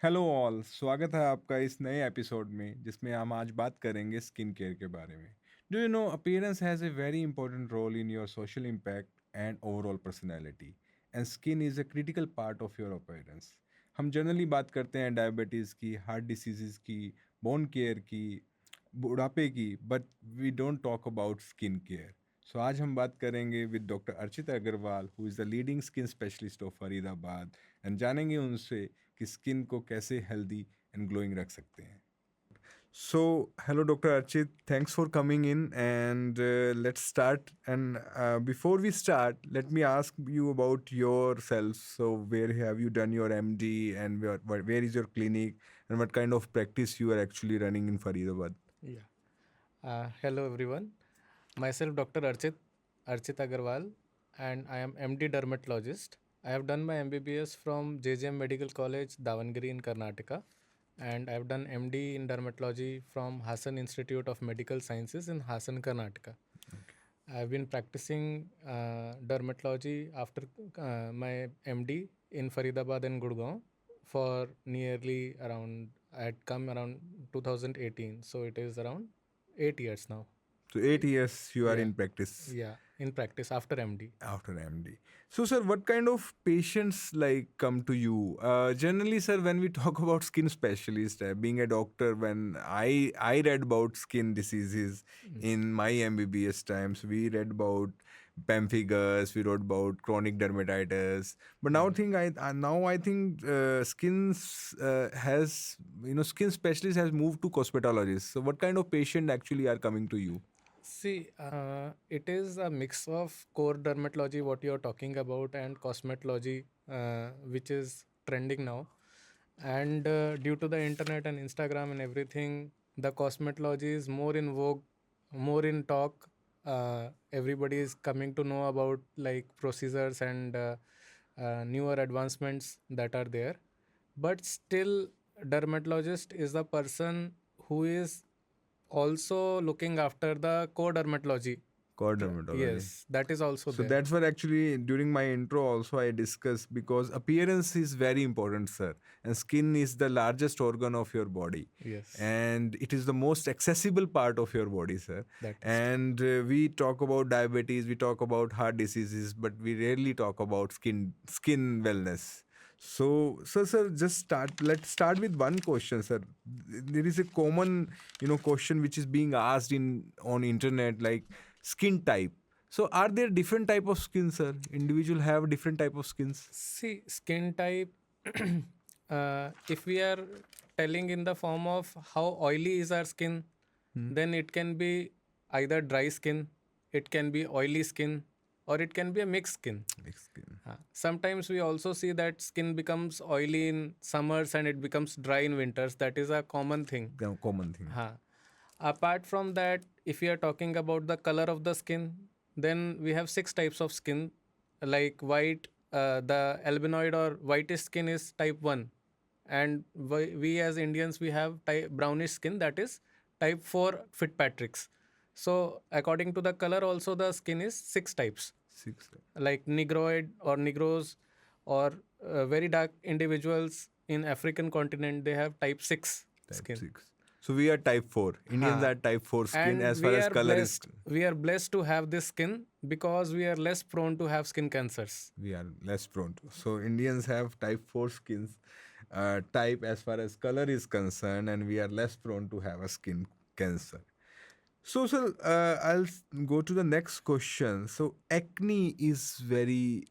Hello all, स्वागत है आपका इस नए एपिसोड में जिसमें हम आज बात करेंगे स्किन केयर के बारे में। Do you know appearance has a very important role in your social impact and overall personality and skin is a critical part of your appearance. हम जनरली बात करते हैं डायबिटीज़ की, हार्ट डिसीज़ की, bone care की, बुढ़ापे की, but we don't talk about skin care. So आज हम बात करेंगे with doctor Archita Agrawal who is the leading skin specialist of Faridabad and जानेंगे उनसे कि स्किन को कैसे हेल्दी एंड ग्लोइंग रख सकते हैं। So, hello, Dr. Archit. Thanks for coming in, and let's start. And before we start, let me ask you about yourself. So, where have you done your MD, and where is your clinic, and what kind of practice you are actually running in Faridabad? Yeah. Hello everyone. Myself Dr. Archit Agarwal, and I am MD dermatologist. I have done my MBBS from JJM Medical College, Davangere in Karnataka, and I have done MD in dermatology from Hassan Institute of Medical Sciences in Hassan, Karnataka. I have been practicing dermatology after my MD in Faridabad and Gurgaon for nearly around, I had come around 2018, so it is around 8 years now. So, 8 years you are Yeah, in practice. yeah, in practice after MD. After MD. So, sir, what kind of patients like come to you? Generally, sir, when we talk about skin specialist, being a doctor, when I read about skin diseases in my MBBS times, we read about pemphigus, we wrote about chronic dermatitis. But now I think skins has skin specialist has moved to cosmetologists. So, what kind of patient actually are coming to you? See, it is a mix of core dermatology, what you're talking about, and cosmetology, which is trending now. And due to the internet and Instagram and everything, the cosmetology is more in vogue, more in talk. Everybody is coming to know about like procedures and newer advancements that are there. But still, dermatologist is the person who is also looking after the core dermatology. Core dermatology. Yes, that is also So there. that's what actually during my intro also I discussed, because appearance is very important, sir. And skin is the largest organ of your body. Yes, And it is the most accessible part of your body, sir. that is true. And we talk about diabetes, we talk about heart diseases, but we rarely talk about skin wellness. So, sir, just start. Let's start with one question, sir. There is a common, question which is being asked in on internet, like skin type. So are there different type of skins, sir? Individual have different type of skins. See, skin type, if we are telling in the form of how oily is our skin, then it can be either dry skin, it can be oily skin, or it can be a mixed skin. Mixed skin. Sometimes we also see that skin becomes oily in summers and it becomes dry in winters. That is a common thing. Common thing. Huh. Apart from that, if we are talking about the color of the skin, then we have six types of skin, like white. The albinoid or whitish skin is type 1, and we as Indians we have brownish skin, that is type 4 Fitzpatrick's. So according to the color, also the skin is six types, Six type. like negroid or negros, or very dark individuals in African continent, they have type 6 Type skin. six. So we are type four. Indians Ha. are type four skin And as far as color is. we are blessed to have this skin because we are less prone to have skin cancers. We are less prone to. So Indians have type four skins type as far as color is concerned, and we are less prone to have a skin cancer. So, sir, go to the next question. So, acne is very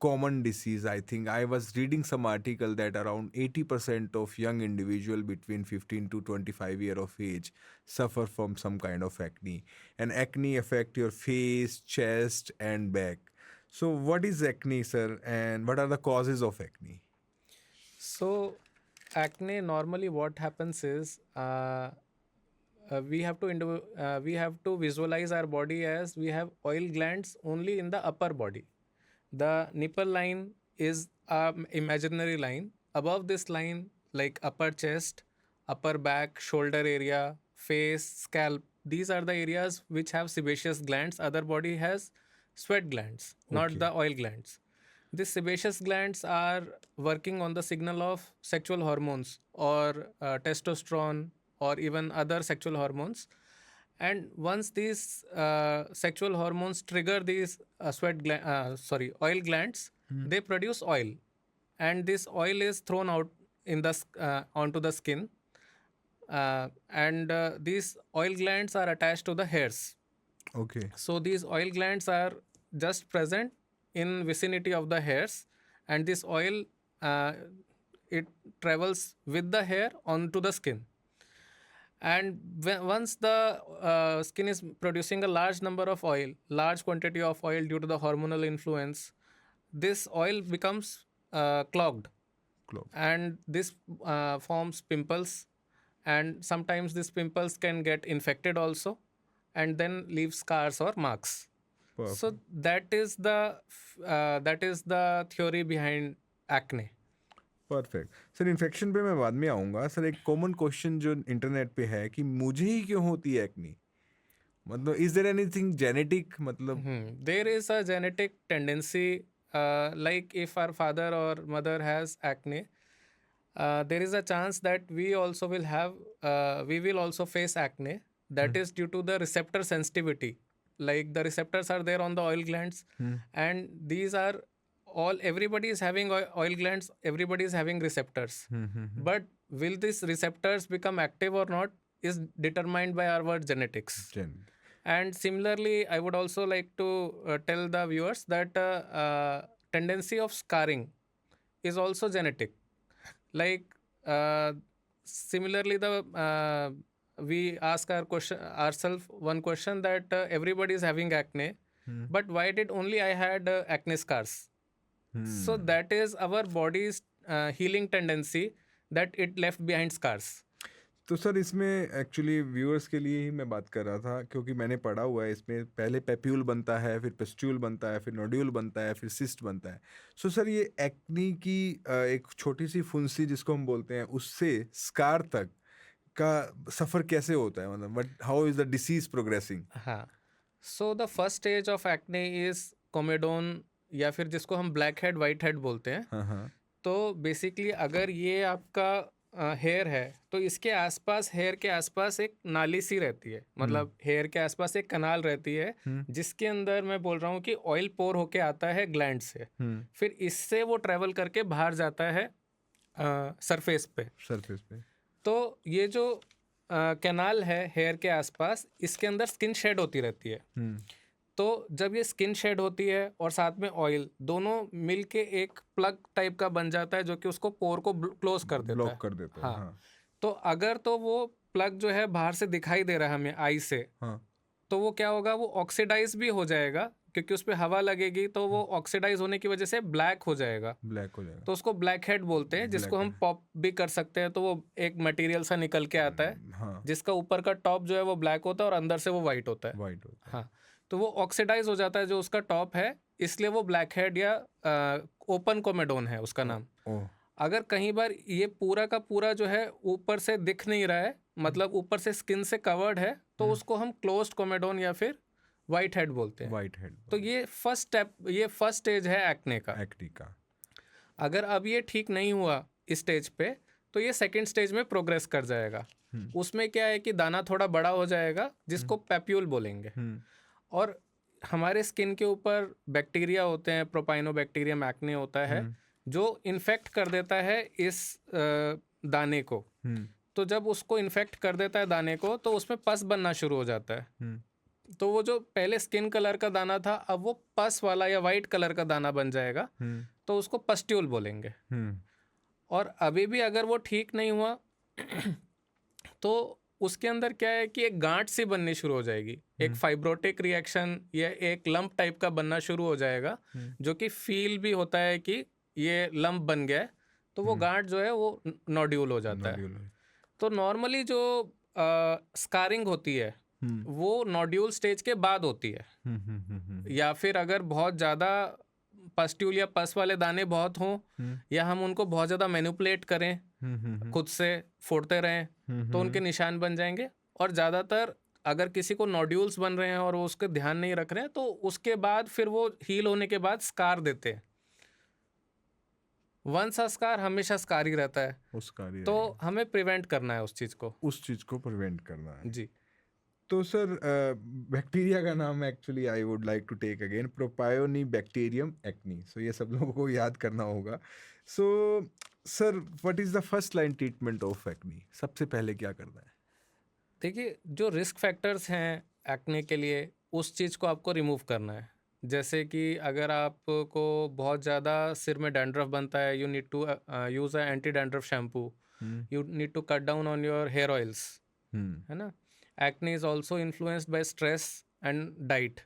common disease. I think I was reading some article that around 80% of young individual between 15 to 25 year of age suffer from some kind of acne, and acne affect your face, chest, and back. So, what is acne, sir, and what are the causes of acne? So, acne normally what happens is we have to visualize our body as we have oil glands only in the upper body. The nipple line is a imaginary line. Above this line, like upper chest, upper back, shoulder area, face, scalp, these are the areas which have sebaceous glands. Other body has sweat glands, not Okay. the oil glands. These sebaceous glands are working on the signal of sexual hormones or testosterone or even other sexual hormones. And once these sexual hormones trigger these oil glands, they produce oil, and this oil is thrown out in the onto the skin, and these oil glands are attached to the hairs. Okay. So these oil glands are just present in vicinity of the hairs, and this oil it travels with the hair onto the skin. And once the skin is producing a large number of oil, large quantity of oil due to the hormonal influence, this oil becomes clogged, Clove. and this forms pimples, and sometimes these pimples can get infected also, and then leave scars or marks. Perfect. So that is the theory behind acne. Perfect sir, infection पे मैं बाद में आऊँगा sir. एक common question जो internet पे है कि मुझे ही क्यों होती है एक्नी, मतलब इज देयर एनीथिंग जेनेटिक, मतलब There is a genetic tendency, like if our father or mother has acne, there is a chance that we will also face acne. That is due to the receptor sensitivity. Like the receptors are there on the oil glands, and these are everybody is having oil glands, everybody is having receptors. But will these receptors become active or not is determined by our genetics. And similarly, I would also like to tell the viewers that tendency of scarring is also genetic. Like similarly, we ask ourselves one question that everybody is having acne, but why did only I had acne scars? So that is our body's healing tendency, that it left behind scars. तो sir इसमें actually viewers के लिए ही मैं बात कर रहा था, क्योंकि मैंने पढ़ा हुआ है इसमें पहले पेप्यूल बनता है, फिर पेस्ट्यूल बनता है, फिर नोड्यूल बनता है, फिर सिस्ट बनता है। सो सर ये एक्नी की एक छोटी सी फुंसी जिसको हम बोलते हैं, उससे स्कार तक का सफ़र कैसे होता है, मतलब but how is the disease progressing? हाँ, so the first stage of acne is comedone, या फिर जिसको हम ब्लैक हेड वाइट हेड बोलते हैं। हाँ। तो बेसिकली अगर ये आपका हेयर है, तो इसके आसपास, हेयर के आसपास एक नाली सी रहती है, मतलब हेयर के आसपास एक कनाल रहती है, जिसके अंदर मैं बोल रहा हूँ कि ऑयल पोर होके आता है ग्लैंड से, फिर इससे वो ट्रेवल करके बाहर जाता है सरफेस पे। तो ये जो कैनाल है हेयर के आसपास, इसके अंदर स्किन शेड होती रहती है। तो जब ये स्किन शेड होती है और साथ में ऑयल, दोनों मिलके एक प्लग टाइप का बन जाता है, जो कि उसको पोर को क्लोज कर देता है, ब्लॉक कर देता है। हाँ। तो अगर तो वो प्लग जो है बाहर से दिखाई दे रहा है हमें आई से, तो वो क्या होगा, वो ऑक्सीडाइज भी हो जाएगा, क्योंकि उस पर हवा लगेगी, तो वो ऑक्सीडाइज होने की वजह से ब्लैक हो जाएगा। तो उसको ब्लैक हेड बोलते हैं, जिसको हम पॉप भी कर सकते हैं। तो वो एक मटेरियल सा निकल के आता है, जिसका ऊपर का टॉप जो है वो ब्लैक होता है और अंदर से वो वाइट होता है। हाँ, तो वो ऑक्सीडाइज हो जाता है जो उसका टॉप है, इसलिए वो ब्लैक हेड या ओपन कोमेडोन है उसका नाम। अगर कहीं बार ये पूरा का पूरा जो है ऊपर से दिख नहीं रहा है, मतलब ऊपर से स्किन से कवर्ड है, तो उसको हम क्लोज्ड कोमेडोन या फिर वाइट हेड बोलते हैं। तो ये फर्स्ट स्टेज है एक्ने का। अगर अब ये ठीक नहीं हुआ इस स्टेज पे, तो ये सेकंड स्टेज में प्रोग्रेस कर जाएगा। उसमें क्या है कि दाना थोड़ा बड़ा हो जाएगा, जिसको पेप्यूल बोलेंगे। और हमारे स्किन के ऊपर बैक्टीरिया होते हैं, प्रोपाइनोबैक्टीरियम एक्ने होता है, जो इन्फेक्ट कर देता है इस दाने को। तो जब उसको इन्फेक्ट कर देता है दाने को, तो उसमें पस बनना शुरू हो जाता है। तो वो जो पहले स्किन कलर का दाना था, अब वो पस वाला या वाइट कलर का दाना बन जाएगा, तो उसको पस्ट्यूल बोलेंगे। और अभी भी अगर वो ठीक नहीं हुआ तो उसके अंदर क्या है कि एक गांठ सी बननी शुरू हो जाएगी, एक फाइब्रोटिक रिएक्शन या एक लंप टाइप का बनना शुरू हो जाएगा, जो कि फील भी होता है कि ये लंप बन गया है। तो वो गांठ जो है वो नोड्यूल हो जाता है। तो नॉर्मली जो स्कारिंग होती है वो नोड्यूल स्टेज के बाद होती है, या फिर अगर बहुत ज़्यादा पस्ट्यूल या पस वाले दाने बहुत हों, या हम उनको बहुत ज़्यादा मैनिपुलेट करें, खुद से फोड़ते रहें, तो उनके निशान बन जाएंगे। और ज़्यादातर अगर किसी को नोड्यूल्स बन रहे हैं और वो उसके ध्यान नहीं रख रहे हैं, तो उसके बाद फिर वो हील होने के बाद स्कार देते हैं। वंस अ स्कार हमेशा स्कार ही रहता है, उसका भी तो रहेगा, हमें प्रिवेंट करना है उस चीज़ को। उस चीज़ को प्रिवेंट करना है। जी। तो सर बैक्टीरिया का नाम actually I would like to take again, propionibacterium acnes, so ये सब लोगों को याद करना होगा। So sir what is the first line treatment of acne, सबसे पहले क्या करना है? देखिए, जो रिस्क फैक्टर्स हैं एक्ने के लिए, उस चीज़ को आपको रिमूव करना है। जैसे कि अगर आपको बहुत ज़्यादा सिर में डैंड्रफ बनता है, you need to use a anti dandruff shampoo, hmm you need to cut down on your hair oils, hmm है ना? Acne is also influenced by stress and diet.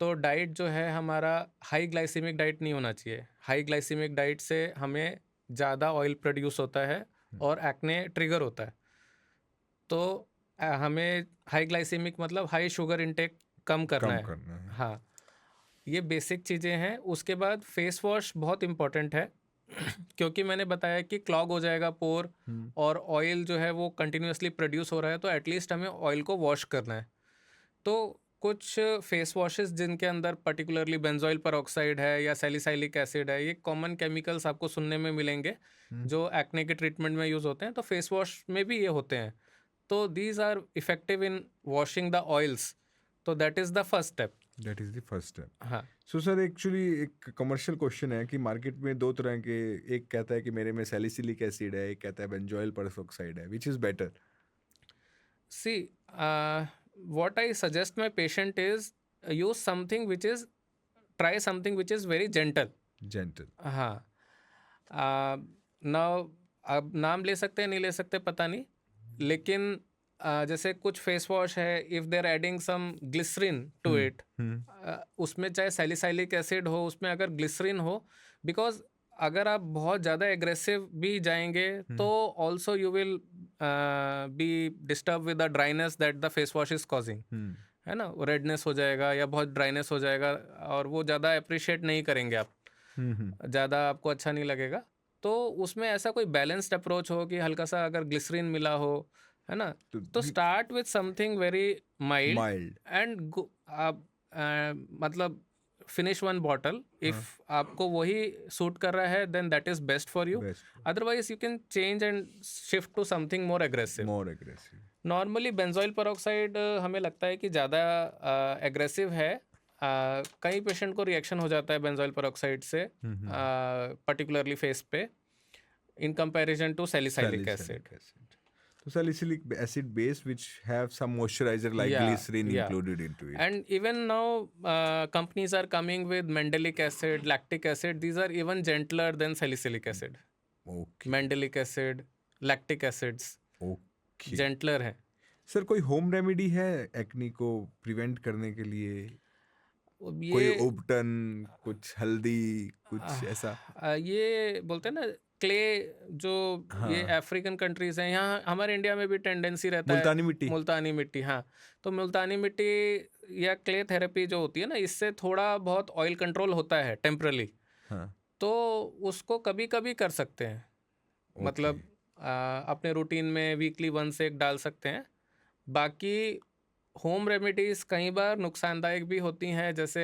तो डाइट जो है हमारा, हाई ग्लाइसेमिक डाइट नहीं होना चाहिए। High glycaemic diet से हमें ज़्यादा ऑयल प्रोड्यूस होता है और एक्ने ट्रिगर होता है। तो हमें हाई ग्लाइसेमिक मतलब हाई शुगर इंटेक कम करना कम है। करना है। हाँ, ये बेसिक चीज़ें हैं। उसके बाद फेस वॉश बहुत इम्पोर्टेंट है क्योंकि मैंने बताया कि क्लॉग हो जाएगा पोर, हम्म और ऑयल जो है वो कंटिन्यूअसली प्रोड्यूस हो रहा है, तो एटलीस्ट हमें ऑयल को वॉश करना है। तो कुछ फेस वॉशेस जिनके अंदर पर्टिकुलरली बेंजोइल पेरोक्साइड है या सैलिसाइलिक एसिड है, ये कॉमन केमिकल्स आपको सुनने में मिलेंगे हम्म जो एक्ने के ट्रीटमेंट में यूज़ होते हैं, तो फेस वॉश में भी ये होते हैं। तो these are effective in washing the oils, तो that is the first step. That is the first step. हाँ, सो सर एक्चुअली एक कमर्शियल क्वेश्चन है कि मार्केट में दो तरह के, एक कहता है कि मेरे में सैलिसिलिक एसिड है, एक कहता है बेंजोइल पेरोक्साइड है, which is better? See, what I suggest my patient is use something which is, try something which is very gentle. Gentle. हाँ, नाउ अब नाम ले सकते हैं नहीं ले सकते पता नहीं, लेकिन जैसे कुछ फेस वॉश है, if they are adding some glycerine to it, hmm उसमें चाहे सैलिसाइलिक एसिड हो, उसमें अगर ग्लिसरीन हो, बिकॉज अगर आप बहुत ज़्यादा एग्रेसिव भी जाएंगे तो also you will be disturb with the dryness that the face wash is causing, hmm है ना? रेडनेस हो जाएगा या बहुत ड्राइनेस हो जाएगा, और वो ज़्यादा अप्रिशिएट नहीं करेंगे आप, हम्म ज़्यादा आपको अच्छा नहीं लगेगा। तो उसमें ऐसा कोई बैलेंस्ड अप्रोच हो कि हल्का सा अगर ग्लिसरीन मिला हो, है ना? तो तो start with something very mild mild. And आप मतलब फिनिश वन बॉटल। इफ हाँ, आपको वही सूट कर रहा है then that is best for you, best, otherwise you can change and shift to something more aggressive. More aggressive. Normally benzoyl peroxide हमें लगता है कि ज़्यादा एग्रेसिव है। कई पेशेंट को रिएक्शन हो जाता है बेंजोइल पेरोक्साइड से, पर्टिकुलरली फेस पे, in comparison to salicylic acid. Salicylic acid. So salicylic acid base which have some moisturizer like या glycerin या included into it. And even now companies are coming with mandelic acid, lactic acid, these are even gentler than salicylic acid. Okay. Mandelic acid, lactic acids Okay. Gentler हैं। Sir कोई home remedy है acne को prevent करने के लिए? कोई ये उपटन, कुछ हल्दी, कुछ ऐसा? ये बोलते हैं ना, क्ले, जो ये हाँ, अफ्रीकन कंट्रीज हैं, यहाँ हमारे इंडिया में भी टेंडेंसी रहता है। मुल्तानी मिट्टी। मुल्तानी मिट्टी, हाँ। तो मुल्तानी मिट्टी या क्ले थेरेपी जो होती है ना, इससे थोड़ा बहुत ऑयल कंट्रोल होता है टेम्परली, हाँ, तो उसको कभी कभी कर सकते हैं। ओके। मतलब अपने रूटीन में वीकली वंस एक डाल सकते हैं। बाकी होम रेमेडीज़ कई बार नुकसानदायक भी होती हैं, जैसे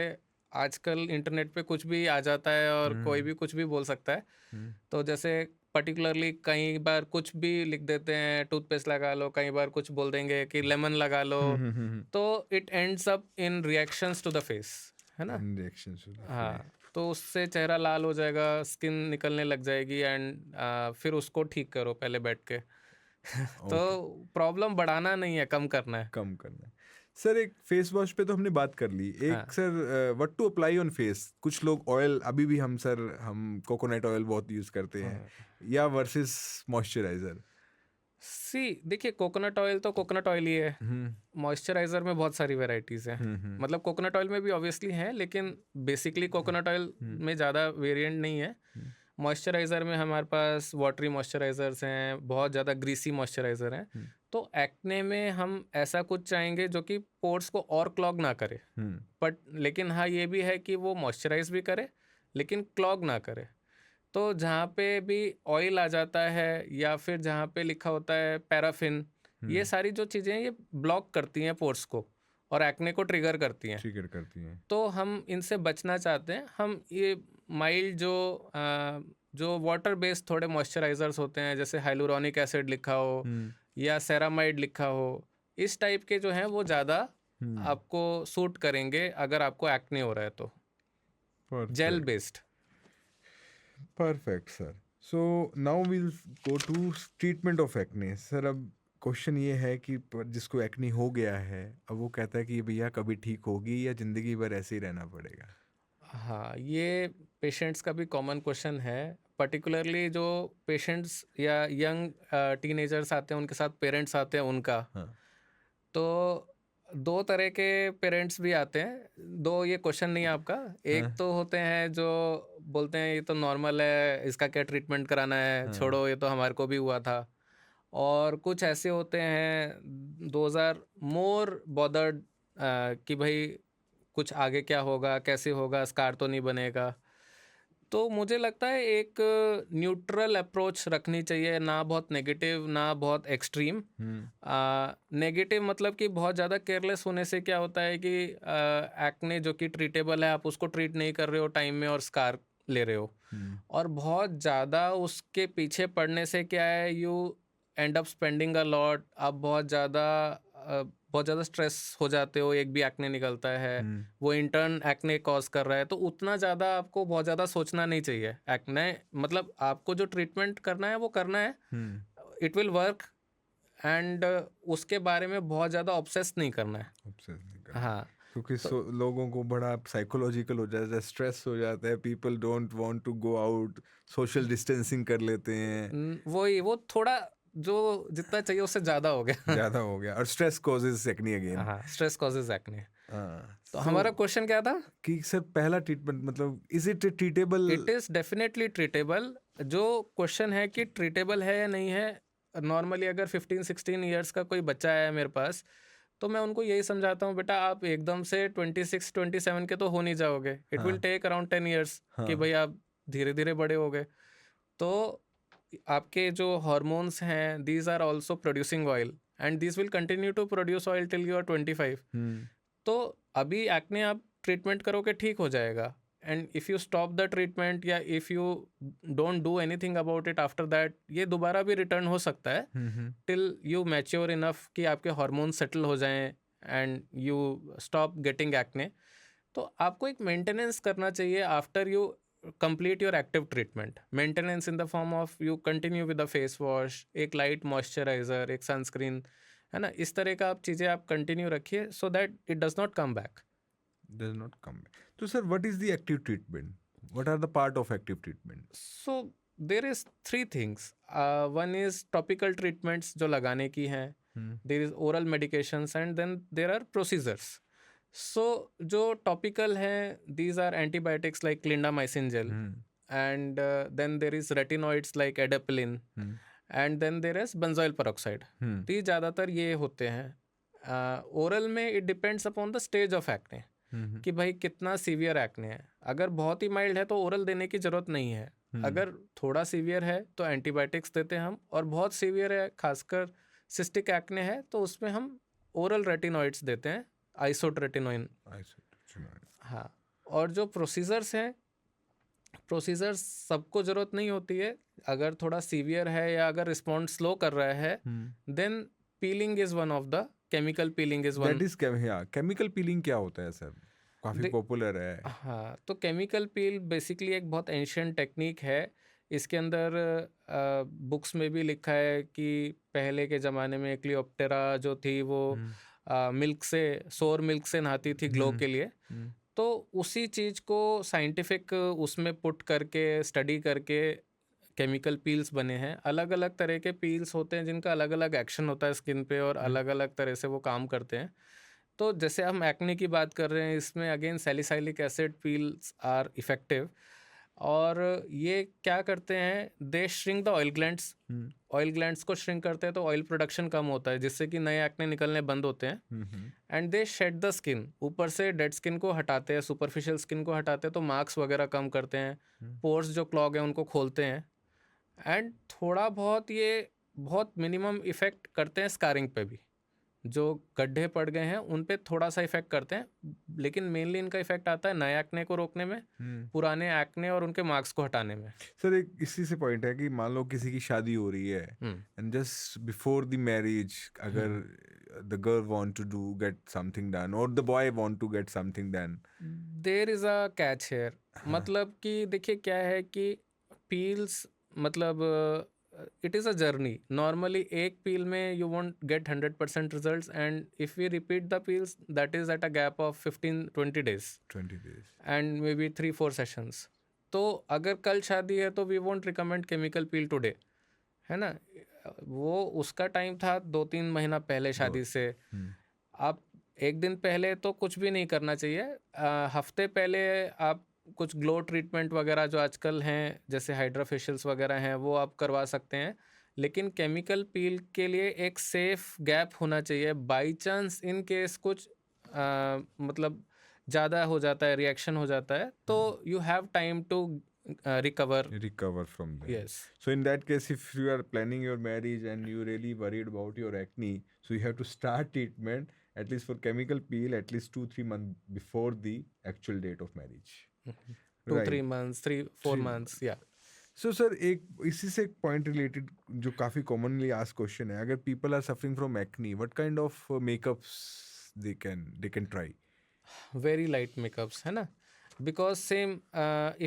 आजकल इंटरनेट पे कुछ भी आ जाता है और कोई भी कुछ भी बोल सकता है। हम्म तो जैसे पर्टिकुलरली कई बार कुछ भी लिख देते हैं, टूथपेस्ट लगा लो, कई बार कुछ बोल देंगे कि लेमन लगा लो, तो it ends up in reactions to the face, है ना? इंजेक्शन टू द हाँ, तो उससे चेहरा लाल हो जाएगा, स्किन निकलने लग जाएगी, एंड फिर उसको ठीक करो पहले बैठ के। तो ओके, प्रॉब्लम बढ़ाना नहीं है, कम करना है। कम करना है। सर एक फेस वॉश पे तो हमने बात कर ली, हाँ, एक sir what to apply on face, कुछ लोग ऑयल, अभी भी हम सर हम कोकोनट ऑयल बहुत यूज करते हैं, या वर्सेस मॉइस्चराइजर? सी, देखिए, कोकोनट ऑयल तो कोकोनट ऑयल ही है। मॉइस्चराइज़र में बहुत सारी वेराइटीज़ हैं। मतलब कोकोनट ऑयल में भी ऑब्वियसली हैं, लेकिन बेसिकली कोकोनट ऑयल में ज़्यादा वेरिएंट नहीं है। मॉइस्चराइज़र में हमारे पास वाटरी मॉइस्चराइज़र्स हैं, बहुत ज़्यादा ग्रीसी मॉइस्चराइज़र हैं। तो एक्ने में हम ऐसा कुछ चाहेंगे जो कि पोर्स को और क्लॉग ना करे, बट लेकिन हाँ, ये भी है कि वो मॉइस्चराइज भी करे लेकिन क्लॉग ना करे। तो जहाँ पे भी ऑयल आ जाता है या फिर जहाँ पे लिखा होता है पैराफिन, ये सारी जो चीज़ें हैं, ये ब्लॉक करती हैं पोर्स को और एक्ने को ट्रिगर करती हैं। ट्रिगर करती हैं। तो हम इनसे बचना चाहते हैं। हम ये माइल्ड जो जो वाटर बेस्ड थोड़े मॉइस्चराइजर्स होते हैं, जैसे हाइलुरोनिक एसिड लिखा हो या सेरामाइड लिखा हो, इस टाइप के जो हैं वो ज़्यादा आपको सूट करेंगे अगर आपको एक्ने हो रहा है तो, gel perfect based. Perfect sir. So now will go to treatment of acne. Sir अब क्वेश्चन ये है कि जिसको एक्ने हो गया है, अब वो कहता है कि भैया कभी ठीक होगी या जिंदगी भर ऐसे ही रहना पड़ेगा. हाँ, ये पेशेंट्स का भी कॉमन क्वेश्चन है, पर्टिकुलरली जो पेशेंट्स या यंग टीनेजर्स आते हैं, उनके साथ पेरेंट्स आते हैं उनका। हाँ. तो दो तरह के पेरेंट्स भी आते हैं, दो ये क्वेश्चन नहीं है आपका। एक हाँ. तो होते हैं जो बोलते हैं ये तो नॉर्मल है, इसका क्या ट्रीटमेंट कराना है, हाँ. छोड़ो ये तो हमारे को भी हुआ था। और कुछ ऐसे होते हैं दोज आर मोर बॉदर्ड कि भाई कुछ आगे क्या होगा, कैसे होगा, स्कार तो नहीं बनेगा। तो मुझे लगता है एक न्यूट्रल अप्रोच रखनी चाहिए, ना बहुत नेगेटिव ना बहुत एक्सट्रीम। नेगेटिव मतलब कि बहुत ज़्यादा केयरलेस होने से क्या होता है कि एक्ने जो कि ट्रीटेबल है, आप उसको ट्रीट नहीं कर रहे हो टाइम में और स्कार ले रहे हो। और बहुत ज़्यादा उसके पीछे पड़ने से क्या है, you and up spending a lot. आप बहुत ज़्यादा स्ट्रेस हो जाते हो, एक भी एक्ने निकलता है, वो इंटर्न एक्ने कॉज कर रहा है, तो उतना ज़्यादा आपको बहुत ज़्यादा सोचना नहीं चाहिए। एक्ने मतलब आपको जो ट्रीटमेंट करना है वो करना है, इट विल वर्क, एंड उसके बारे में बहुत ज़्यादा ऑब्सेस नहीं करना है। Obsess नहीं करना. हाँ, क्योंकि तो लोगों को बड़ा साइकोलॉजिकल हो जाता है, स्ट्रेस हो जाता है, people don't want to go out, social distancing कर लेते हैं. वो थोड़ा जो जितना चाहिए उससे ज़्यादा हो गया। ज़्यादा हो गया और स्ट्रेस कॉजेज एक्ने अगेन. हाँ, स्ट्रेस कॉजेज एक्ने। हाँ. तो सो हमारा क्वेश्चन क्या था? कि सर पहला ट्रीटमेंट मतलब is it treatable? It is definitely treatable. जो क्वेश्चन है कि ट्रीटेबल है या नहीं है, नॉर्मली अगर 15-16 ईयर्स का कोई बच्चा है मेरे पास, तो मैं उनको यही समझाता हूँ, बेटा आप एकदम से 26-27 के तो हो नहीं जाओगे, it will take around 10 years कि भाई आप धीरे धीरे बड़े हो गए। तो आपके जो हॉर्मोन्स हैं, these are also producing oil, and this will continue to produce oil till you are 25। तो अभी एक्ने आप ट्रीटमेंट करोगे ठीक हो जाएगा, and if you stop the treatment या if you don't do anything about it after that, ये दोबारा भी रिटर्न हो सकता है टिल यू मैच्योर इनफ कि आपके हार्मोन सेटल हो जाएं and you stop getting acne. तो आपको एक मेंटेनेंस करना चाहिए after you complete your active treatment. Maintenance in the form of you continue with the face wash, एक लाइट मॉइस्चराइजर, एक सनस्क्रीन, है ना, इस तरह का आप चीज़ें आप कंटिन्यू रखिए so that it does not come back. Does not come back. So sir, what is the active treatment? What are the part of active treatment? So there is 3 things. One is topical treatments जो लगाने की हैं, there is oral medications, and then there are procedures. So जो topical हैं, these are antibiotics like clindamycin gel, and then there is retinoids like adapalene, and then there is benzoyl peroxide. तो ये ज़्यादातर ये होते हैं। ओरल में it depends upon the stage of acne कि भाई कितना सीवियर एक्ने है। अगर बहुत ही माइल्ड है तो ओरल देने की ज़रूरत नहीं है, अगर थोड़ा सीवियर है तो एंटीबायोटिक्स देते हैं हम, और बहुत सीवियर है खासकर सिस्टिक एक्ने है तो उसमें हम ओरल रेटिनॉइड्स देते हैं, आइसोट्रेटिनोइन। हाँ, और जो प्रोसीजर्स हैं, प्रोसीजर्स सबको ज़रूरत नहीं होती है। अगर थोड़ा सीवियर है या अगर रिस्पॉन्स स्लो कर रहा है, then peeling is one of the, chemical peeling is one. That is chemical peeling क्या होता है सर? काफी पॉपुलर है. हाँ, तो केमिकल पील बेसिकली एक बहुत एंशियंट टेक्निक है। इसके अंदर बुक्स में भी लिखा है कि पहले के ज़माने में क्लियोप्टेरा जो थी वो मिल्क से, सोर मिल्क से नहाती थी ग्लो के लिए। तो उसी चीज़ को साइंटिफिक उसमें पुट करके स्टडी करके केमिकल पील्स बने हैं। अलग अलग तरह के पील्स होते हैं जिनका अलग अलग एक्शन होता है स्किन पे, और अलग अलग तरह से वो काम करते हैं। तो जैसे हम एक्ने की बात कर रहे हैं, इसमें again salicylic acid peels are effective, और ये क्या करते हैं, they shrink the oil glands. Oil glands को श्रिंक करते हैं तो ऑयल प्रोडक्शन कम होता है, जिससे कि नए एक्ने निकलने बंद होते हैं। And they shed the skin, ऊपर से डेड स्किन को हटाते हैं, सुपरफिशियल स्किन को हटाते हैं, तो मार्क्स वगैरह कम करते हैं, पोर्स जो क्लॉग हैं उनको खोलते हैं, एंड थोड़ा बहुत ये बहुत मिनिमम इफेक्ट करते हैं स्कारिंग पे भी। जो गड्ढे पड़ गए हैं उन पे थोड़ा सा इफेक्ट करते हैं, लेकिन मेनली इनका इफेक्ट आता है नए एक्ने को रोकने में, पुराने एक्ने और उनके मार्क्स को हटाने में। सर एक इसी से पॉइंट है कि मान लो किसी की शादी हो रही है and just before the marriage अगर the girl want to do get something done और the boy want to get something done, there is a catch here. मतलब कि देखिए क्या है कि पील्स मतलब it is a journey. Normally एक पील में you won't get 100% result, and if we repeat the peels that is at a gap of 15-20 days 20 days. And may be 3-4 sessions. तो अगर कल शादी है तो we won't recommend chemical peel today, है ना। वो उसका टाइम था 2-3 महीना पहले शादी से। आप एक दिन पहले तो कुछ भी नहीं करना चाहिए। हफ्ते पहले आप कुछ ग्लो ट्रीटमेंट वगैरह जो आजकल हैं जैसे हाइड्रा फेशियल्स वगैरह हैं वो आप करवा सकते हैं, लेकिन केमिकल पील के लिए एक सेफ गैप होना चाहिए। बाई चांस इन केस कुछ मतलब ज़्यादा हो जाता है, रिएक्शन हो जाता है, तो you have time to recover from them. Yes. So in that case, if you are planning your marriage and you really worried about your acne, so you have to start treatment at least for chemical peel at least 2-3 months before the actual date of marriage. 2-3 months, 3-4 months, yeah. So sir, एक इसी से एक point related जो काफी commonly asked question है, अगर people are suffering from acne, what kind of makeups they can try? Very light makeups, है ना, because same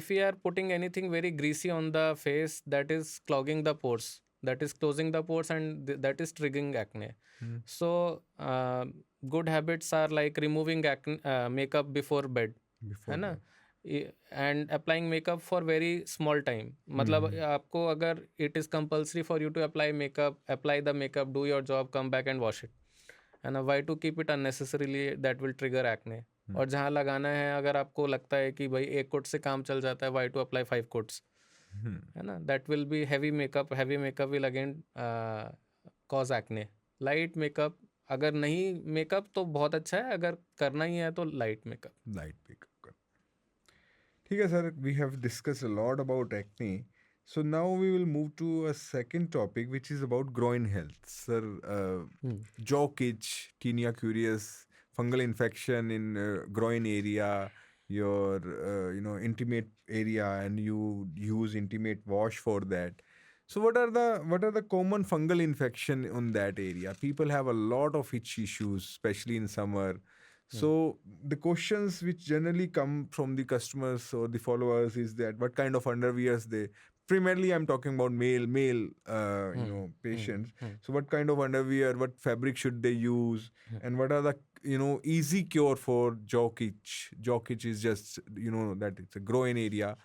if we are putting anything very greasy on the face, that is clogging the pores, that is closing the pores, and that is triggering acne. So good habits are like removing acne, makeup before bed, है ना, and applying makeup for very small time. मतलब आपको अगर it is compulsory for you to apply makeup, apply the makeup, do your job, come back and wash it, है ना। Why to keep it unnecessarily, that will trigger acne. और जहाँ लगाना है अगर आपको लगता है कि भाई एक कोट से काम चल जाता है, वाई टू अप्लाई 5 कोट्स, है ना। That will be heavy makeup will again cause acne. Light makeup अगर नहीं मेकअप तो बहुत अच्छा है, अगर करना ही है तो लाइट मेकअप। ठीक है sir, we have discussed a lot about acne. So now we will move to a second topic which is about groin health. Sir, jock itch, tinea curious, fungal infection in groin area, your intimate area, and you use intimate wash for that. So what are the common fungal infection on that area? People have a lot of itch issues, especially in summer. So the questions which generally come from the customers or the followers is that what kind of underwears they, primarily I'm talking about male patients. So what kind of underwear, what fabric should they use, and what are the easy cure for jock itch? Jock itch is just that it's a groin area.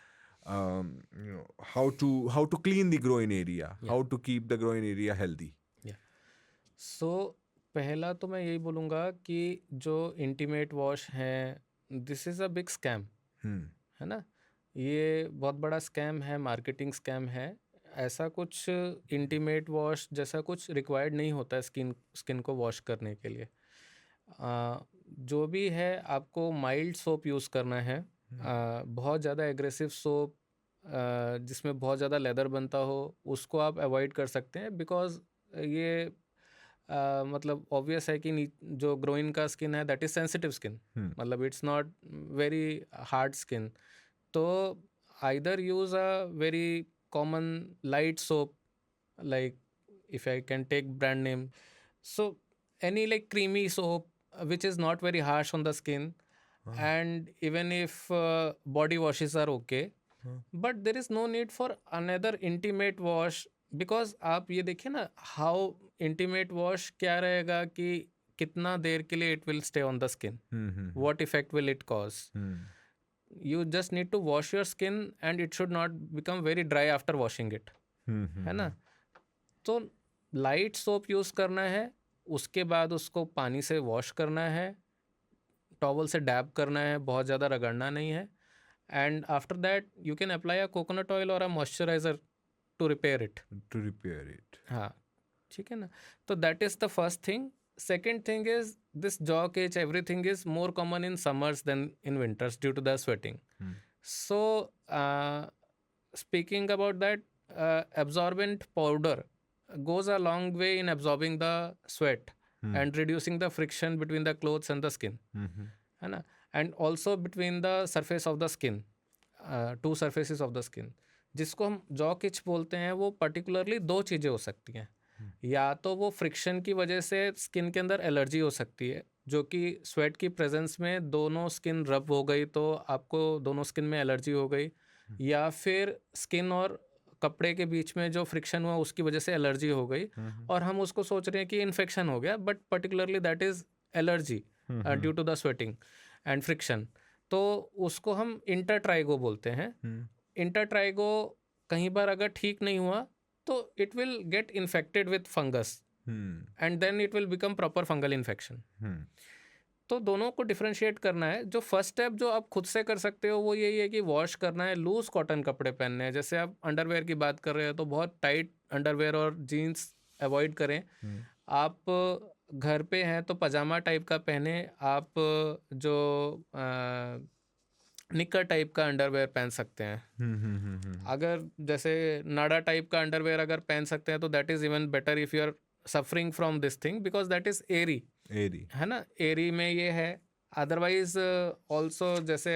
How to clean the groin area, how to keep the groin area healthy. So पहला तो मैं यही बोलूँगा कि जो intimate wash है, this is a big scam, है ना। ये बहुत बड़ा स्कैम है, मार्केटिंग स्कैम है। ऐसा कुछ इंटीमेट वॉश जैसा कुछ रिक्वायर्ड नहीं होता है स्किन को वॉश करने के लिए। जो भी है आपको माइल्ड सोप यूज़ करना है। बहुत ज़्यादा एग्रेसिव सोप जिसमें बहुत ज़्यादा लेदर बनता हो उसको आप अवॉइड कर सकते हैं, बिकॉज ये मतलब ऑब्वियस है कि जो ग्रोइन का स्किन है दैट इज सेंसिटिव स्किन, मतलब it's not very hard skin. तो either use a very common light soap, like if I can take brand name, so any like creamy soap which is not very harsh on the skin, and even if body washes are okay, but there is no need for another intimate wash, because आप ये देखिए ना how intimate wash क्या रहेगा कि कितना देर के लिए it will stay on the skin, what effect will it cause. You just need to wash your skin and it should not become very dry after washing it, है ना। तो लाइट सोप यूज़ करना है, उसके बाद उसको पानी से वॉश करना है, टॉवल से डैब करना है, बहुत ज़्यादा रगड़ना नहीं है, and after that you can apply a coconut oil और a moisturizer to repair it. हाँ, ठीक है ना। तो that is the first thing. Second thing is this jock itch, everything is more common in summers than in winters due to the sweating. So speaking about that, absorbent powder goes a long way in absorbing the sweat, and reducing the friction between the clothes and the skin, है ना, and also between the surface of the skin, two surfaces of the skin, जिसको हम jaw किच बोलते हैं। वो particularly दो चीज़ें हो सकती हैं, या तो वो फ्रिक्शन की वजह से स्किन के अंदर एलर्जी हो सकती है, जो कि स्वेट की प्रेजेंस में दोनों स्किन रब हो गई तो आपको दोनों स्किन में एलर्जी हो गई, या फिर स्किन और कपड़े के बीच में जो फ्रिक्शन हुआ उसकी वजह से एलर्जी हो गई, और हम उसको सोच रहे हैं कि इन्फेक्शन हो गया, but particularly that is allergy due to the sweating and friction. तो उसको हम इंटरट्राइगो बोलते हैं। इंटरट्राइगो कहीं बार अगर ठीक नहीं हुआ तो it will get infected with fungus and then it will become proper fungal infection. तो दोनों को डिफरेंशिएट करना है। जो फर्स्ट स्टेप जो आप खुद से कर सकते हो वो यही है कि वॉश करना है, लूज कॉटन कपड़े पहनने हैं। जैसे आप अंडरवेयर की बात कर रहे हो तो बहुत टाइट अंडरवेयर और जीन्स अवॉइड करें। आप घर पे हैं तो पजामा टाइप का पहने, आप जो निकर टाइप का अंडरवेयर पहन सकते हैं। अगर जैसे नाडा टाइप का अंडरवेयर अगर पहन सकते हैं तो that is even better if you are suffering from this thing, because that is airy, है ना, एरी में ये है। अदरवाइज ऑल्सो जैसे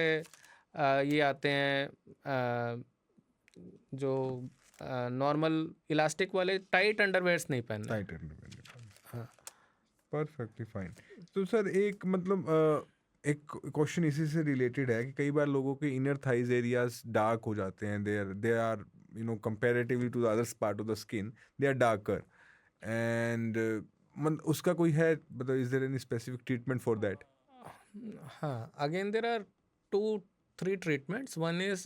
ये आते हैं जो नॉर्मल इलास्टिक वाले टाइट अंडरवेयर्स नहीं पहनना। टाइट अंडरवेयर, हाँ, परफेक्टली फाइन। तो सर एक मतलब एक क्वेश्चन इसी से रिलेटेड है कि कई बार लोगों के इनर थाइज एरियाज डार्क हो जाते हैं, they are you know comparatively to the other part of the skin they are darker, and उसका कोई है मतलब is there any specific treatment for that? हाँ, again there are 2-3 treatments. One is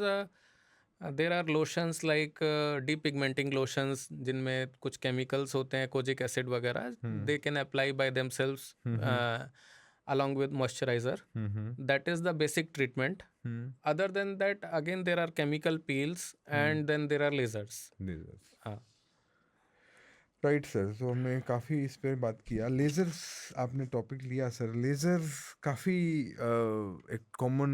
there are lotions like depigmenting lotions, जिनमें कुछ chemicals होते हैं, kojic acid वगैरह, they can apply by themselves along with moisturizer. That is the basic treatment. Other than that, again there are chemical peels and then there are lasers. हाँ, right sir. तो हमने काफ़ी इस पर बात किया। लेज़र्स आपने टॉपिक लिया सर। लेज़र काफ़ी एक कॉमन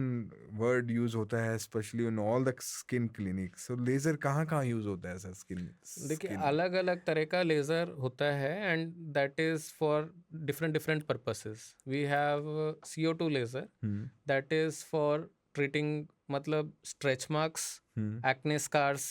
वर्ड यूज़ होता है specially in all the skin clinics. So laser कहाँ कहाँ यूज़ होता है सर स्किन? देखिए अलग अलग तरह का लेज़र होता है and that is for different purposes. We have CO2 laser, that is for treating मतलब stretch marks, acne scars.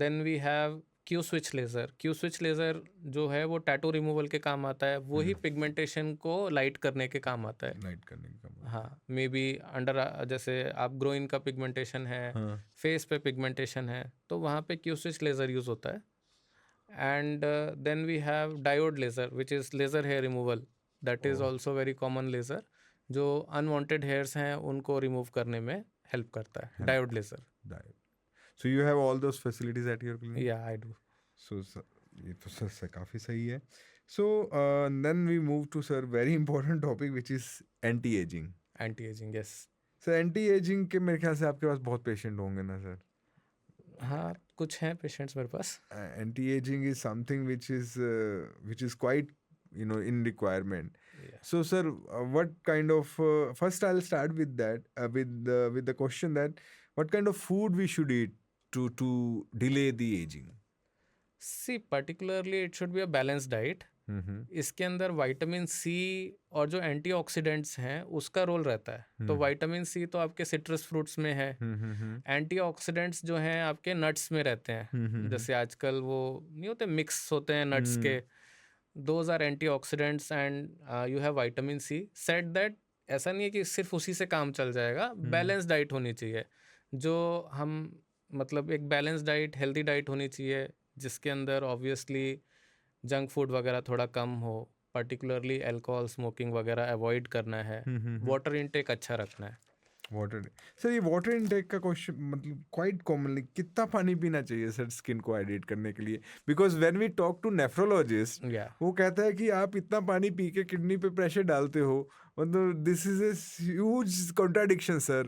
Then we have Q switch laser. Q switch laser जो है वो टैटू रिमूवल के काम आता है, वही पिगमेंटेशन को लाइट करने के काम आता है। लाइट करने का काम। हाँ, मे बी अंडर जैसे आप ग्रोइन का पिगमेंटेशन है, फेस पे पिगमेंटेशन है, तो वहाँ पे क्यू स्विच लेज़र यूज़ होता है। And then we have diode laser which is laser hair removal, that is also very common laser, जो अनवांटेड हेयर्स हैं उनको रिमूव करने में हेल्प करता है, diode laser. Diode. So you have all those facilities at your clinic? Yeah, I do. So ये तो sir काफ़ी सही है। So then we move to sir very important topic which is anti-aging. Anti-aging, yes. Sir anti-aging के मेरे ख्याल से आपके पास बहुत पेशेंट होंगे ना सर? हाँ, कुछ हैं पेशेंट्स मेरे पास। Anti-aging is something which is quite you know in requirement. Yeah. So sir, what kind of first I'll start with that with the question that what kind of food we should eat to delay the aging? See, particularly it should be a balanced diet. इसके अंदर vitamin C और जो antioxidants हैं उसका role रहता है। तो vitamin C तो आपके सिट्रस फ्रूट्स में है, एंटीऑक्सीडेंट्स जो हैं आपके नट्स में रहते हैं। जैसे आजकल वो नहीं होते मिक्स होते हैं नट्स के, those are antioxidants and you have vitamin C. Set that ऐसा नहीं है कि सिर्फ उसी से काम चल जाएगा, बैलेंस डाइट होनी चाहिए। जो हम मतलब एक बैलेंस डाइट, हेल्दी डाइट होनी चाहिए जिसके अंदर ऑब्वियसली जंक फूड वगैरह थोड़ा कम हो, पर्टिकुलरली अल्कोहल स्मोकिंग वगैरह अवॉइड करना है, वाटर इनटेक अच्छा रखना है। वाटर सर, ये वाटर इनटेक का क्वेश्चन मतलब क्वाइट कॉमनली कितना पानी पीना चाहिए सर स्किन को हाइड्रेट करने के लिए? Because when we talk to nephrologist वो कहता है कि आप इतना पानी पी के किडनी पे प्रेशर डालते हो, मतलब this is a huge contradiction sir.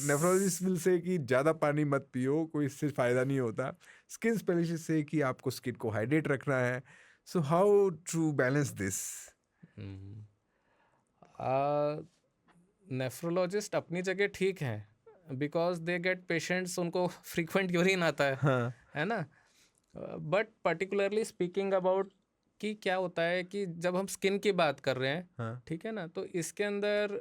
Nephrologist will say कि ज़्यादा पानी मत पियो, कोई इससे फ़ायदा नहीं होता। स्किन स्पेशलिस्ट से कि आपको स्किन को हाइड्रेट रखना है। So how to balance this? Nephrologist अपनी जगह ठीक हैं बिकॉज दे गेट पेशेंट्स, उनको फ्रीक्वेंट यूरिन आता है, हाँ, है ना। बट पर्टिकुलरली स्पीकिंग अबाउट कि क्या होता है कि जब हम स्किन की बात कर रहे हैं, हाँ, ठीक है ना, तो इसके अंदर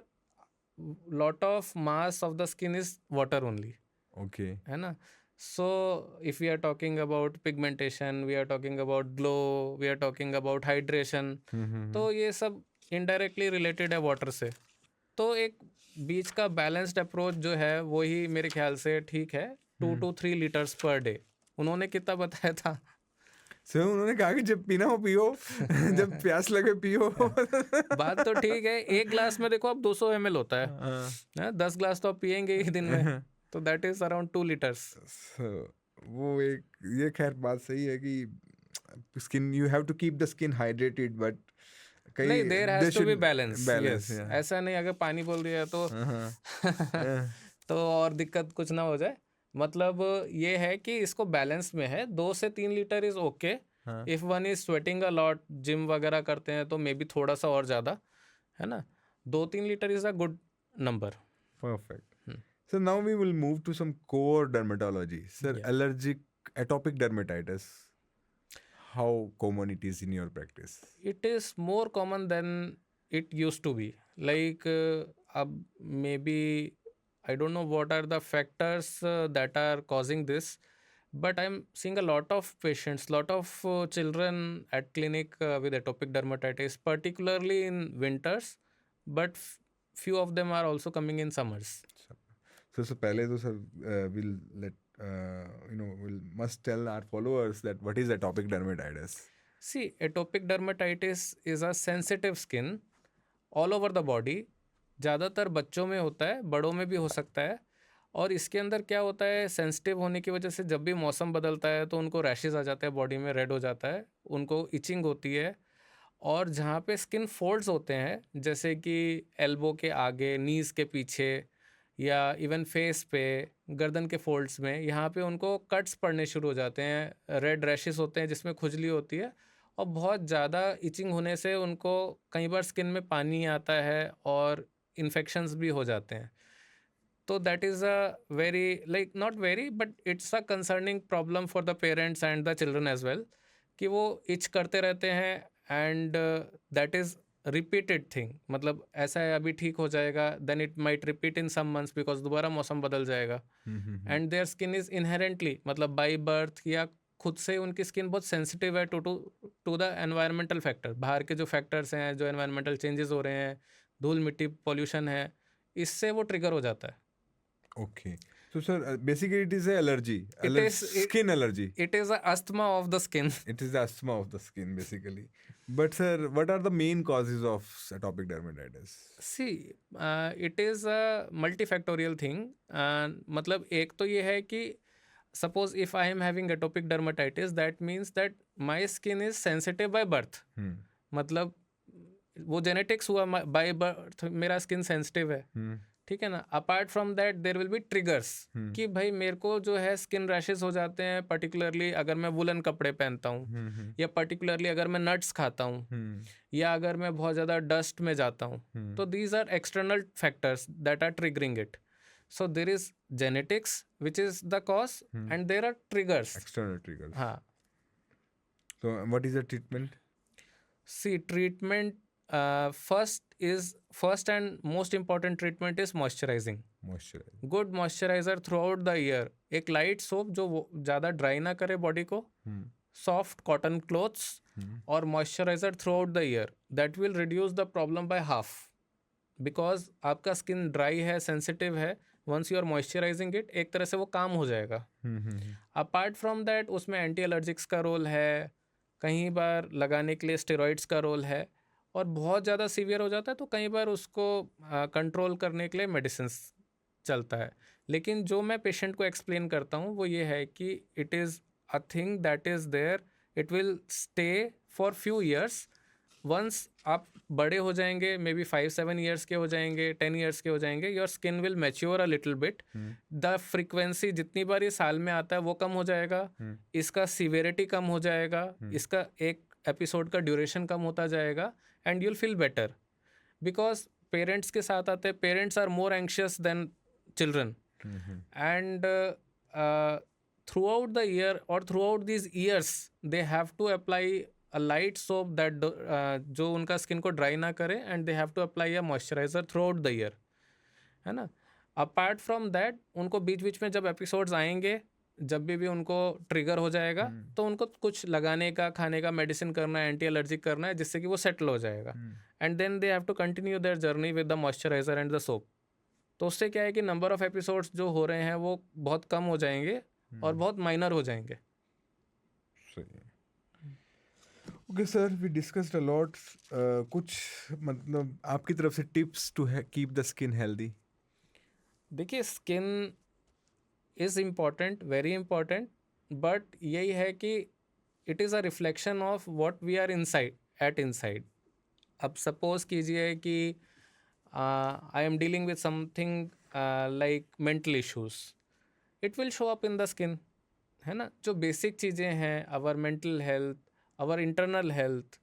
lot of mass of the skin is water only, okay. है ना. So if we are talking about pigmentation, we are talking about glow, we are talking about hydration, तो ये सब इनडायरेक्टली रिलेटेड है वाटर से. तो एक बीच का बैलेंस्ड अप्रोच जो है वही मेरे ख्याल से ठीक है. 2 to 3 लीटर्स पर डे. उन्होंने कितना बताया था? सर उन्होंने कहा कि जब पीना हो पियो, जब प्यास लगे पियो। बात तो ठीक है, एक ग्लास में देखो अब 200 ml होता है. हाँ। 10 ग्लास तो आप पियेंगे ही दिन में, तो that is around 2 litres. So, वो एक ये खैर बात सही है कि skin you have to keep the skin hydrated, but कई नहीं, there has to be balance. Balance, yes, ऐसा नहीं अगर पानी बोल दिया तो हाँ। तो और दिक्कत कुछ ना हो जाए. मतलब ये है कि इसको बैलेंस में है. 2 से 3 लीटर इज ओके. हाँ। If one is sweating a lot, gym वगैरह करते हैं तो मे बी थोड़ा सा और ज़्यादा, है ना. 2-3 litre is a good number. Perfect. So now we will move to some core dermatology. Sir, Yeah. allergic atopic dermatitis. How common it is in your practice? It is more common than it used to be. Like अब maybe I don't know what are the factors that are causing this, but I'm seeing a lot of patients, lot of children at clinic with atopic dermatitis, particularly in winters, but few of them are also coming in summers. So पहले तो sir we'll let we'll must tell our followers that what is atopic dermatitis. See, atopic dermatitis is a sensitive skin all over the body. ज़्यादातर बच्चों में होता है, बड़ों में भी हो सकता है. और इसके अंदर क्या होता है, सेंसिटिव होने की वजह से जब भी मौसम बदलता है तो उनको रैशेस आ जाते हैं, बॉडी में रेड हो जाता है, उनको इचिंग होती है. और जहाँ पे स्किन फोल्ड्स होते हैं, जैसे कि एल्बो के आगे, नीज़ के पीछे, या इवन फेस पे, गर्दन के फोल्ड्स में, यहाँ पे उनको कट्स पड़ने शुरू हो जाते हैं, रेड रैशेस होते हैं जिसमें खुजली होती है. और बहुत ज़्यादा इचिंग होने से उनको कई बार स्किन में पानी आता है और इन्फेक्शंस भी हो जाते हैं. तो that is a very, like not very, but it's a concerning problem for the parents and the children as well, कि वो इच करते रहते हैं. And that is repeated thing. मतलब ऐसा है अभी ठीक हो जाएगा, then it might repeat in some months because दोबारा मौसम बदल जाएगा. And their skin is inherently, मतलब बाई बर्थ या खुद से उनकी स्किन बहुत सेंसिटिव है टू द एनवायरमेंटल फैक्टर. बाहर के जो फैक्टर्स हैं, जो एनवायरमेंटल चेंजेस हो रहे हैं, धूल मिट्टी पॉल्यूशन है, इससे वो ट्रिगर हो जाता है. Okay. So sir, basically it is a allergy. Skin allergy. It is a asthma of the skin. It is the asthma of the skin basically. But sir, what are the main causes of atopic dermatitis? See, it is a multifactorial thing. मतलब एक तो ये है कि suppose if I am having atopic dermatitis, that means that my skin is sensitive by birth. मतलब वो genetics हुआ, by birth मेरा स्किन सेंसिटिव है, ठीक है ना. Apart from that there will be triggers, कि भाई मेरे को जो है स्किन रैशेस हो जाते हैं, पर्टिकुलरली अगर मैं वुलन कपड़े पहनता हूँ, या पर्टिकुलरली अगर मैं नट्स खाता हूँ, या अगर मैं बहुत ज़्यादा डस्ट में जाता हूँ. तो these are external factors that are triggering it. So there is genetics which is the cause, and there are triggers. External triggers. हाँ. So what is the treatment? See, treatment, first and most important treatment is moisturizing. Moisturizer. Good moisturizer throughout the year. एक light soap जो ज़्यादा dry ना करे body को, soft cotton clothes, और moisturizer throughout the year. That will reduce the problem by half. Because आपका skin dry है, sensitive है, once you are moisturizing it, एक तरह से वो काम हो जाएगा. Apart from that, उसमें एंटी एलर्जिक्स का रोल है, कहीं बार लगाने के लिए स्टेरॉइड्स का रोल है, और बहुत ज़्यादा सीवियर हो जाता है तो कई बार उसको कंट्रोल करने के लिए मेडिसिन्स चलता है. लेकिन जो मैं पेशेंट को एक्सप्लेन करता हूँ वो ये है कि it is a thing that is there, it will stay for few years. Once आप बड़े हो जाएंगे, मे बी 5-7 ईयर्स के हो जाएंगे, 10 ईयर्स के हो जाएंगे, your skin will mature a little bit. The frequency जितनी बार ये साल में आता है वो कम हो जाएगा, इसका सीवियरिटी कम हो जाएगा, इसका एक एपिसोड का ड्यूरेशन कम होता जाएगा, and you'll feel better. Because parents के साथ आते हैं, parents are more anxious than children, and throughout the year और throughout these years they have to apply a light soap that जो उनका स्किन को ड्राई ना करे, and they have to apply a moisturizer throughout the year, है ना. Apart from that, उनको बीच बीच में जब एपिसोड्स आएंगे, जब भी उनको ट्रिगर हो जाएगा, तो उनको कुछ लगाने का, खाने का, मेडिसिन करना है, एंटी एलर्जिक करना है, जिससे कि वो सेटल हो जाएगा. And then they have to continue their journey with the moisturiser and the soap. तो उससे क्या है कि नंबर ऑफ एपिसोड्स जो हो रहे हैं वो बहुत कम हो जाएंगे और बहुत माइनर हो जाएंगे. Okay sir, we discussed a lot. कुछ मतलब आपकी तरफ से tips to keep the skin healthy? देखिए, skin is important, very important, but यही है कि it is a reflection of what we are inside, at inside. अब सपोज कीजिए कि I am dealing with something like mental issues, it will show up in the skin, है ना. जो basic चीज़ें हैं, our mental health, our internal health,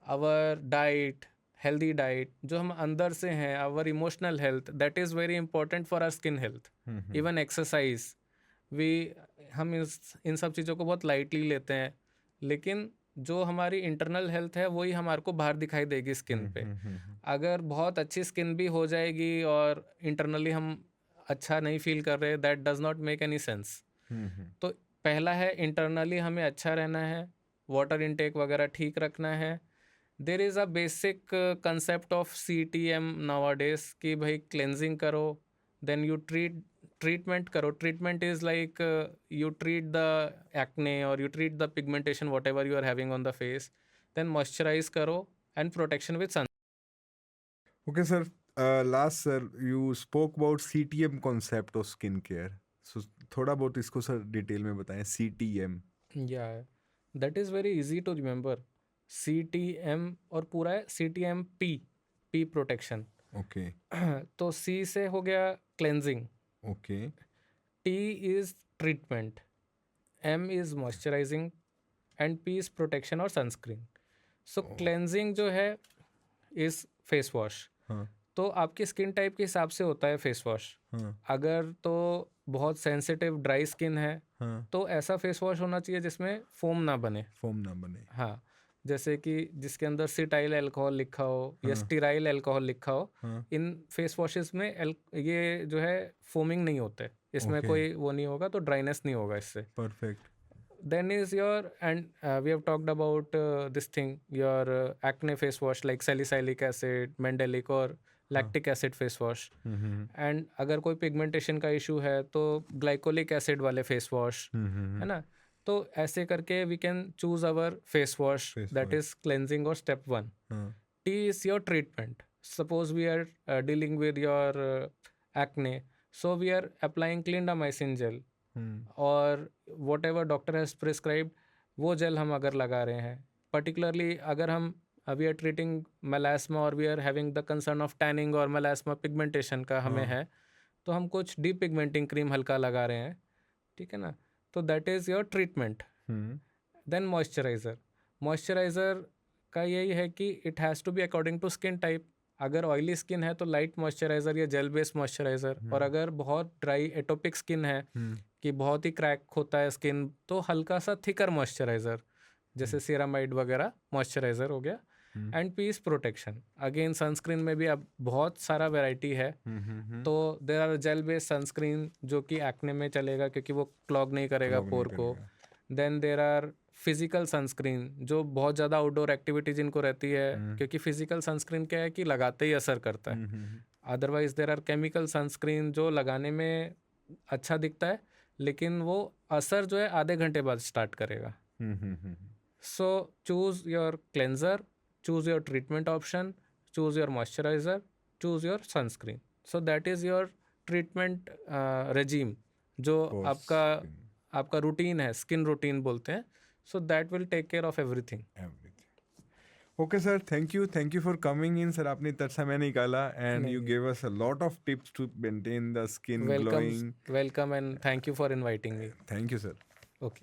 our diet, healthy diet, जो हम अंदर से हैं, our emotional health, that is very important for our skin health. Even exercise, we हम इन सब चीज़ों को बहुत लाइटली लेते हैं, लेकिन जो हमारी इंटरनल हेल्थ है वही हमारे को बाहर दिखाई देगी स्किन पे. अगर बहुत अच्छी स्किन भी हो जाएगी और इंटरनली हम अच्छा नहीं फील कर रहे, that does not make any sense. तो पहला है, इंटरनली हमें अच्छा रहना है, वाटर इनटेक वगैरह ठीक रखना है. There is a basic concept of CTM nowadays कि भाई क्लेंजिंग करो, देन यू ट्रीटमेंट करो. Treatment is like you treat the acne or you treat the pigmentation whatever you are having on the face, then moisturize करो and protection with sun. Okay, sir. Last, sir, you spoke about CTM concept of skincare. So, थोड़ा बहुत इसको sir detail में बताएं. CTM. Yeah, that is very easy to remember. CTM और पूरा है P protection. Okay. तो C से हो गया cleansing, Okay. T is treatment, M is moisturizing, and P is protection और sunscreen. So cleansing जो है is face wash. हाँ. तो आपकी स्किन टाइप के हिसाब से होता है फेस वॉश. अगर तो बहुत सेंसिटिव ड्राई स्किन है, तो ऐसा फेस वॉश होना चाहिए जिसमें फोम ना बने. हाँ, जैसे कि जिसके अंदर सिटाइल अल्कोहल लिखा हो या स्टीराइल अल्कोहल लिखा हो. इन फेस वॉशेस में ये जो है फोमिंग नहीं होते, इसमें कोई वो नहीं होगा, तो ड्राइनेस नहीं होगा इससे. Perfect. Then is your, and we have talked about this thing, your acne face wash like salicylic acid, mandelic और lactic acid face wash. And अगर कोई पिगमेंटेशन का इशू है तो ग्लाइकोलिक एसिड वाले फेस वॉश, है ना. तो ऐसे करके we can choose our face wash that is cleansing और step 1. T is your treatment. Suppose we are dealing with your acne, so we are applying clindamycin gel और whatever doctor has prescribed वो gel हम अगर लगा रहे हैं. Particularly अगर हम वी आर ट्रीटिंग मेलास्मा और we are having the concern of tanning और मेलास्मा पिगमेंटेशन का हमें है, तो हम कुछ डी पिगमेंटिंग क्रीम हल्का लगा रहे हैं, ठीक है ना. तो that is your treatment. Then moisturiser का यही है कि it has to be according to skin type. अगर ऑयली स्किन है तो लाइट मॉइस्चराइज़र या जेल बेस्ड मॉइस्चराइज़र, और अगर बहुत ड्राई एटोपिक स्किन है कि बहुत ही क्रैक होता है स्किन, तो हल्का सा थिकर मॉइस्चराइज़र जैसे सीरामाइड वगैरह मॉइस्चराइज़र हो गया. And piece protection, again sunscreen में भी अब बहुत सारा वैरायटी है. तो there are gel based sunscreen जो कि एक्ने में चलेगा क्योंकि वो क्लॉग नहीं करेगा पोर को. Then there are physical sunscreen जो बहुत ज़्यादा आउटडोर एक्टिविटी जिनको रहती है, क्योंकि फिजिकल सनस्क्रीन क्या है कि लगाते ही असर करता है. Otherwise there are chemical sunscreen जो लगाने में अच्छा दिखता है लेकिन वो असर जो है आधे घंटे बाद स्टार्ट करेगा. So choose your cleanser, choose your treatment option, choose your moisturiser, choose your sunscreen. So that is your treatment regime जो आपका रूटीन है, स्किन रूटीन बोलते हैं. So that will take care of everything. Okay, sir. Thank you. Thank you for coming in, sir. आपने इतना समय निकाला and you gave us a lot of tips to maintain the skin glowing. Welcome and thank you for inviting me. Thank you, sir.